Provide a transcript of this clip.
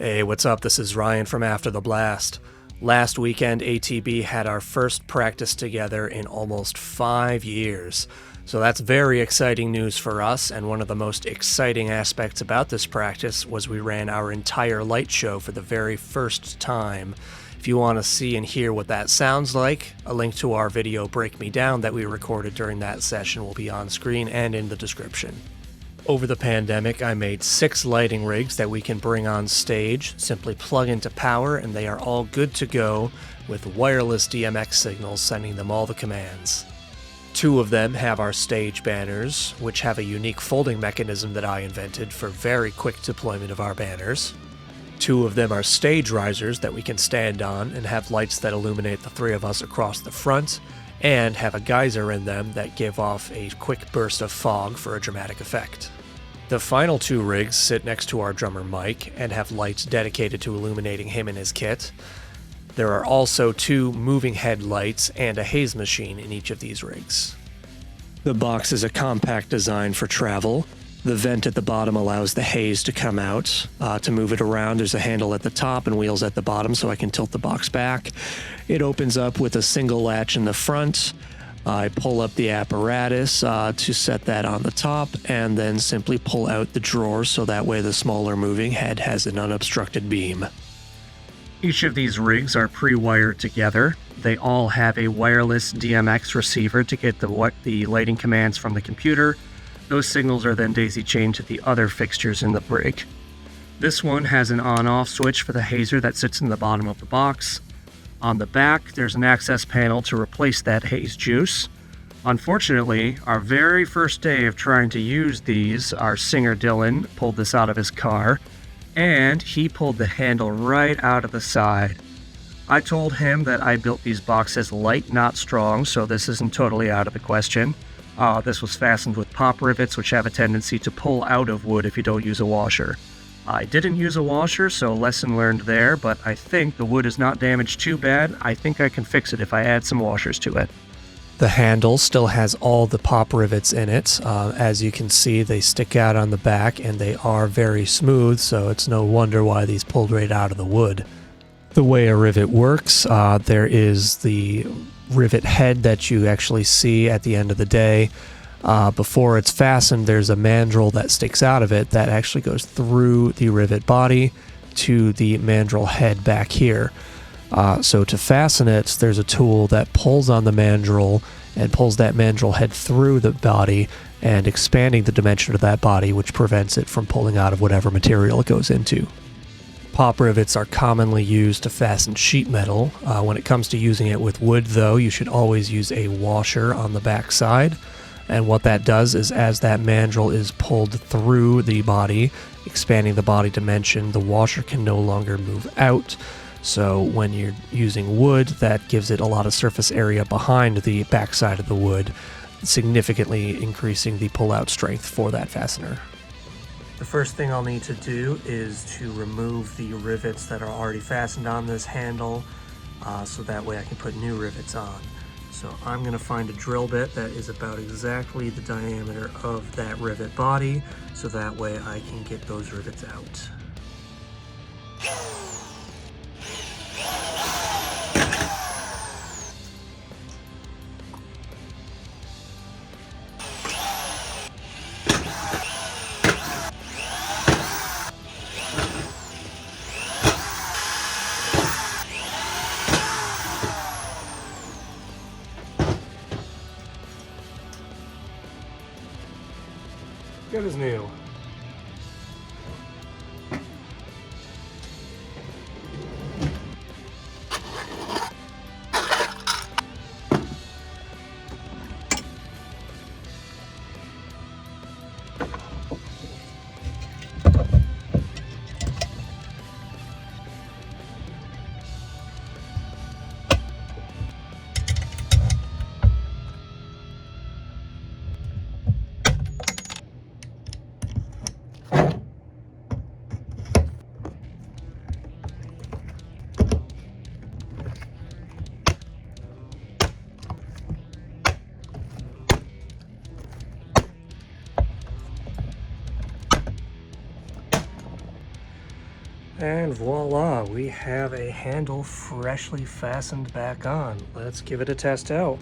Hey, what's up? This is Ryan from After the Blast. Last weekend, ATB had our first practice together in almost 5 years. So that's very exciting news for us, and one of the most exciting aspects about this practice was we ran our entire light show for the very first time. If you want to see and hear what that sounds like, a link to our video Break Me Down that we recorded during that session will be on screen and in the description. Over the pandemic, I made 6 lighting rigs that we can bring on stage, simply plug into power, and they are all good to go with wireless DMX signals sending them all the commands. 2 of them have our stage banners, which have a unique folding mechanism that I invented for very quick deployment of our banners. 2 of them are stage risers that we can stand on and have lights that illuminate the 3 of us across the front, and have a geyser in them that give off a quick burst of fog for a dramatic effect. The final 2 rigs sit next to our drummer Mike and have lights dedicated to illuminating him and his kit. There are also 2 moving head lights and a haze machine in each of these rigs. The box is a compact design for travel. The vent at the bottom allows the haze to come out. To move it around, there's a handle at the top and wheels at the bottom so I can tilt the box back. It opens up with a single latch in the front. I pull up the apparatus to set that on the top, and then simply pull out the drawer so that way the smaller moving head has an unobstructed beam. Each of these rigs are pre-wired together. They all have a wireless DMX receiver to get the lighting commands from the computer. Those signals are then daisy-chained to the other fixtures in the rig. This one has an on-off switch for the hazer that sits in the bottom of the box. On the back, there's an access panel to replace that haze juice. Unfortunately, our very first day of trying to use these, our singer Dylan pulled this out of his car, and he pulled the handle right out of the side. I told him that I built these boxes light, not strong, so this isn't totally out of the question. This was fastened with pop rivets, which have a tendency to pull out of wood if you don't use a washer. I didn't use a washer, so lesson learned there, but I think the wood is not damaged too bad. I think I can fix it if I add some washers to it. The handle still has all the pop rivets in it. As you can see, they stick out on the back and they are very smooth, so it's no wonder why these pulled right out of the wood. The way a rivet works, there is the rivet head that you actually see at the end of the day. Before it's fastened, there's a mandrel that sticks out of it that actually goes through the rivet body to the mandrel head back here. So to fasten it, there's a tool that pulls on the mandrel and pulls that mandrel head through the body and expanding the dimension of that body, which prevents it from pulling out of whatever material it goes into. Pop rivets are commonly used to fasten sheet metal. When it comes to using it with wood, though, you should always use a washer on the back side. And what that does is as that mandrel is pulled through the body, expanding the body dimension, the washer can no longer move out. So when you're using wood, that gives it a lot of surface area behind the backside of the wood, significantly increasing the pull-out strength for that fastener. The first thing I'll need to do is to remove the rivets that are already fastened on this handle, so that way I can put new rivets on. So I'm going to find a drill bit that is about exactly the diameter of that rivet body, so that way I can get those rivets out. Good as new. And voila, we have a handle freshly fastened back on. Let's give it a test out.